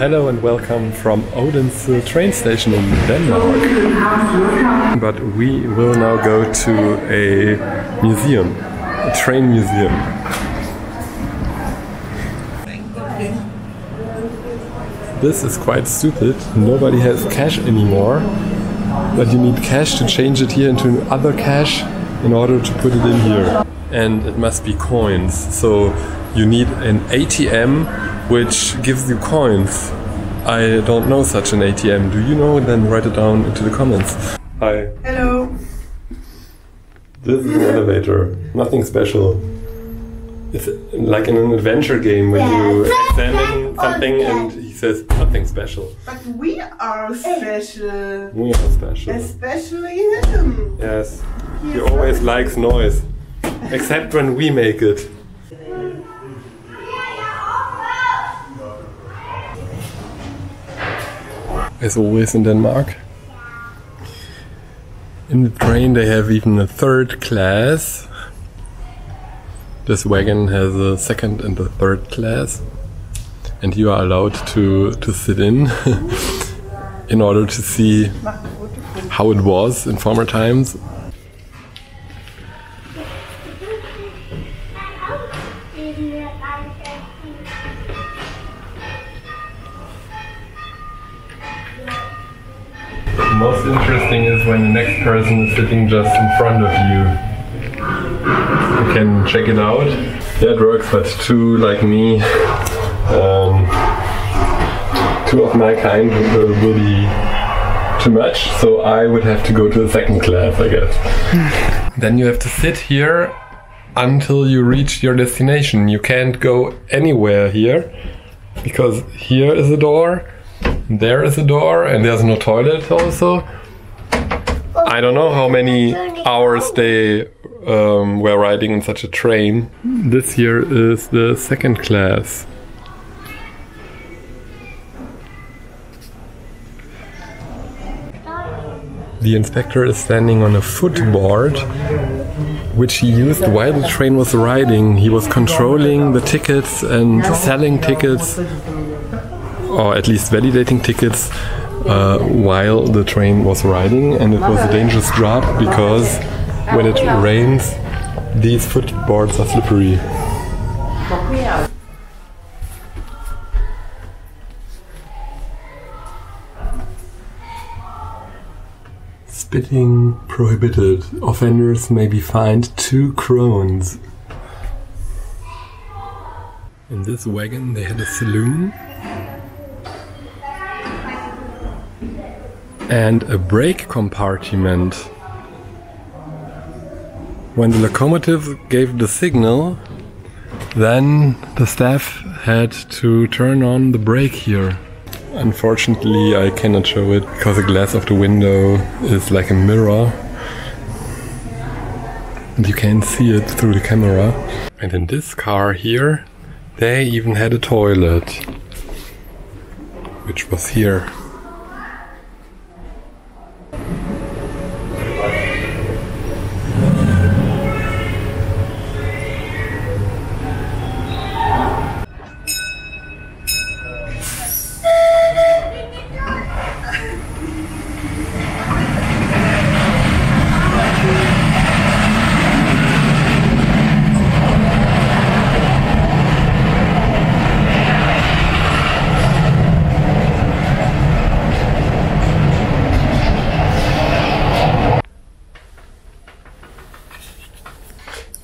Hello and welcome from Odense train station in Denmark. But we will now go to a museum, a train museum. This is quite stupid. Nobody has cash anymore, but you need cash to change it here into other cash in order to put it in here. And it must be coins, so you need an ATM which gives you coins. I don't know such an ATM. Do you know? Then write it down into the comments. Hi. Hello. This is an elevator. Nothing special. It's like in an adventure game when you examine something and he says nothing special. But we are special. We are special. Especially him. Yes. He always likes noise. Except when we make it. As always in Denmark. In the train they have even a third class. This wagon has a second and a third class. And you are allowed to sit in order to see how it was in former times. Most interesting is when the next person is sitting just in front of you. You can check it out. Yeah, it works, but two like me, two of my kind will be too much, so I would have to go to the second class, I guess. Then you have to sit here until you reach your destination. You can't go anywhere here, because here is a door. There is a door and there's no toilet also. I don't know how many hours they were riding in such a train. This here is the second class. The inspector is standing on a footboard which he used while the train was riding. He was controlling the tickets and selling tickets, or at least validating tickets while the train was riding, and it was a dangerous job because when it rains these footboards are slippery. Spitting prohibited. Offenders may be fined 2 krones. In this wagon they had a saloon and a brake compartment. When the locomotive gave the signal, then the staff had to turn on the brake here. Unfortunately, I cannot show it because the glass of the window is like a mirror and you can see it through the camera. And in this car here, they even had a toilet, which was here.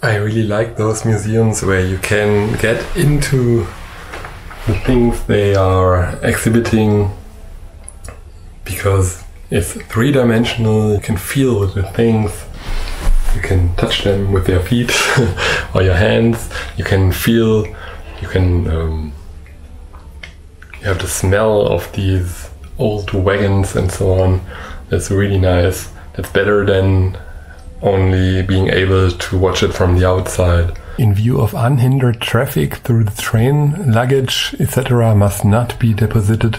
I really like those museums where you can get into the things they are exhibiting, because it's three-dimensional. You can feel the things, you can touch them with your feet or your hands, you can feel, you have the smell of these old wagons and so on. That's really nice. That's better than only being able to watch it from the outside. In view of unhindered traffic through the train, luggage, etc. must not be deposited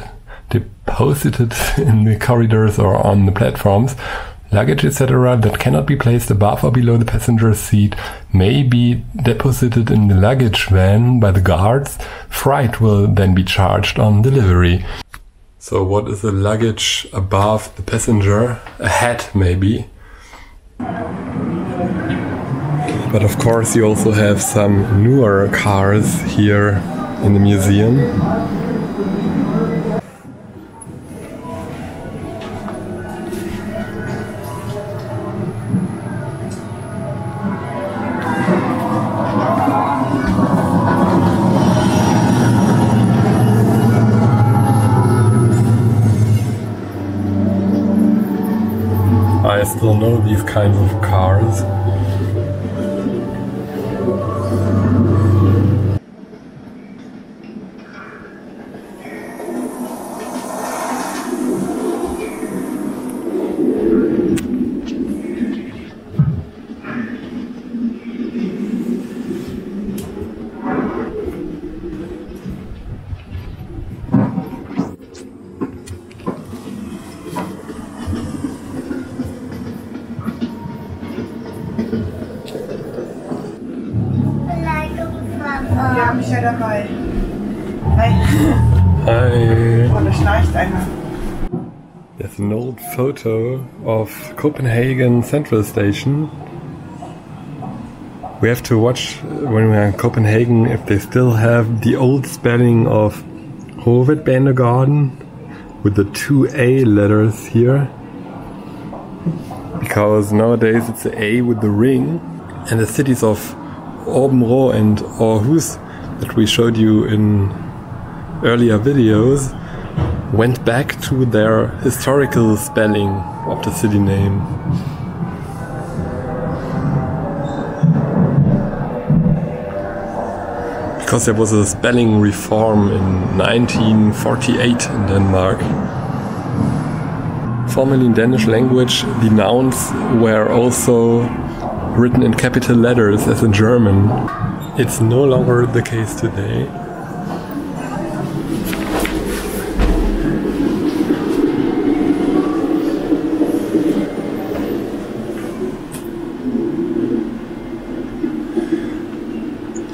in the corridors or on the platforms. Luggage, etc. that cannot be placed above or below the passenger's seat may be deposited in the luggage van by the guards. Freight will then be charged on delivery. So what is the luggage above the passenger? A hat maybe. But of course you also have some newer cars here in the museum. I still know these kinds of cars. Ja, mich ja dabei. Hi. Hi. Oh, da schnarcht einer. There's an old photo of Copenhagen Central Station. We have to watch when we're in Copenhagen if they still have the old spelling of Hovedbanegarden with the 2A letters here. Because nowadays it's the A with the ring, and the cities of Odense and Aarhus that we showed you in earlier videos went back to their historical spelling of the city name. Because there was a spelling reform in 1948 in Denmark. Formerly in Danish language, the nouns were also written in capital letters as in German. It's no longer the case today.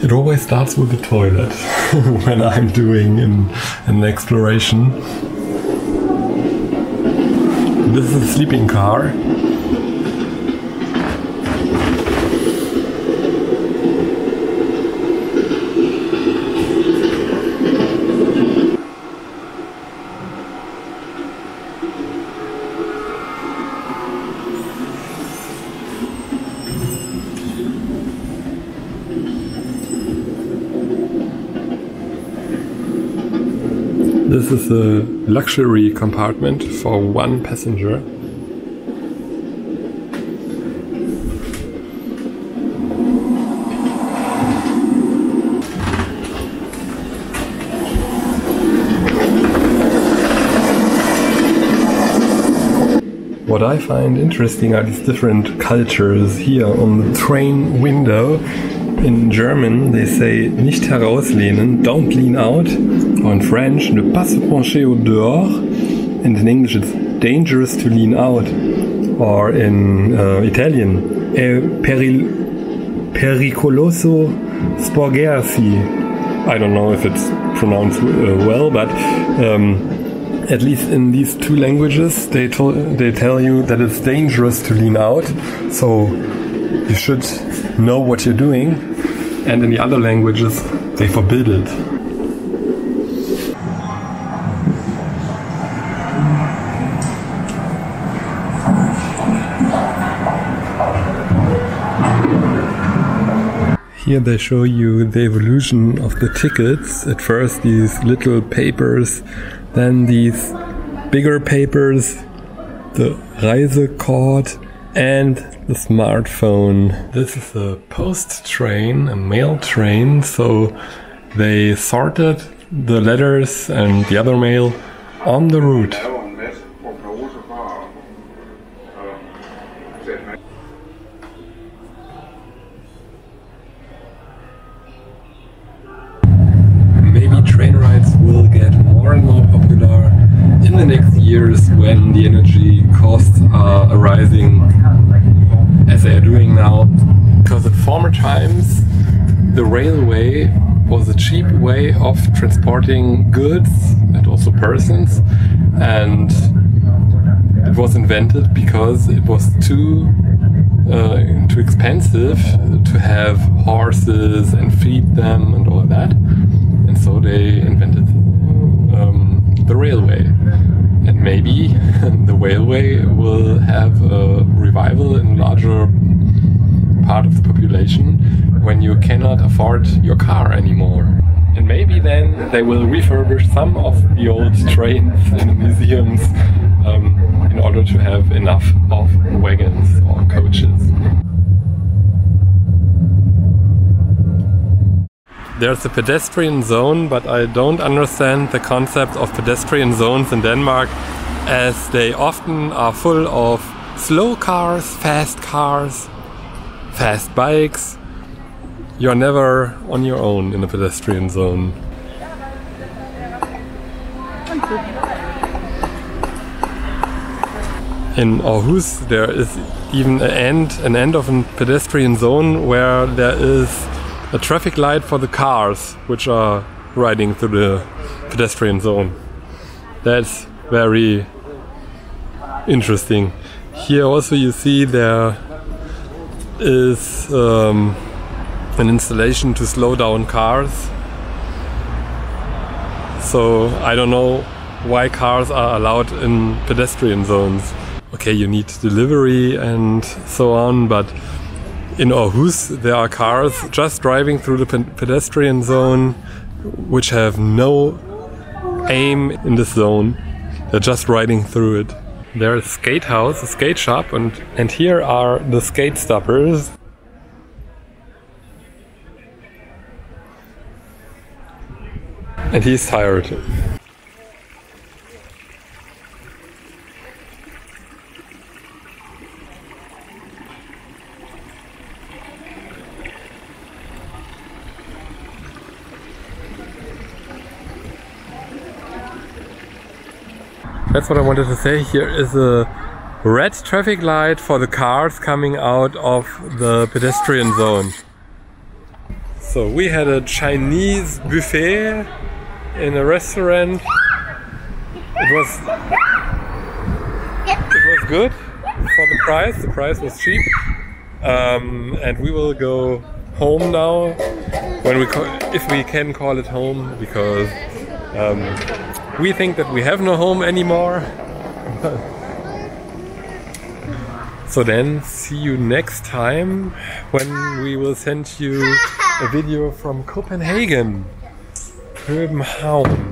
It always starts with the toilet when I'm doing an exploration. This is a sleeping car. This is a luxury compartment for one passenger. What I find interesting are these different cultures here on the train window. In German they say nicht herauslehnen, don't lean out. Or in French, ne pas se pencher au dehors. And in English it's dangerous to lean out. Or in Italian, pericoloso sporgersi. I don't know if it's pronounced well, but at least in these two languages they tell you that it's dangerous to lean out. So you should know what you're doing. And in the other languages they forbid it. Here they show you the evolution of the tickets. At first these little papers, then these bigger papers, the Reisecard and the smartphone. This is a post train, a mail train, so they sorted the letters and the other mail on the route. Maybe train rides will get more and more popular in the next years. years when the energy costs are rising as they are doing now. Because in former times the railway was a cheap way of transporting goods and also persons, and it was invented because it was too expensive to have horses and feed them and all that, and so they invented the railway. And maybe the railway will have a revival in larger part of the population when you cannot afford your car anymore. And maybe then they will refurbish some of the old trains in the museums in order to have enough of wagons or coaches. There's a pedestrian zone, but I don't understand the concept of pedestrian zones in Denmark, as they often are full of slow cars, fast bikes. You're never on your own in a pedestrian zone. In Aarhus there is even an end of a pedestrian zone where there is a traffic light for the cars which are riding through the pedestrian zone. That's very interesting. Here also you see there is an installation to slow down cars. So I don't know why cars are allowed in pedestrian zones. Okay, you need delivery and so on, but in Aarhus there are cars just driving through the pedestrian zone which have no aim in this zone. They're just riding through it. There's a skate house, a skate shop, and here are the skate stoppers. And he's tired. That's what I wanted to say. Here is a red traffic light for the cars coming out of the pedestrian zone. So we had a Chinese buffet in a restaurant. It was good for the price. The price was cheap, and we will go home now if we can call it home, because we think that we have no home anymore. So then, see you next time when we will send you a video from Copenhagen. København.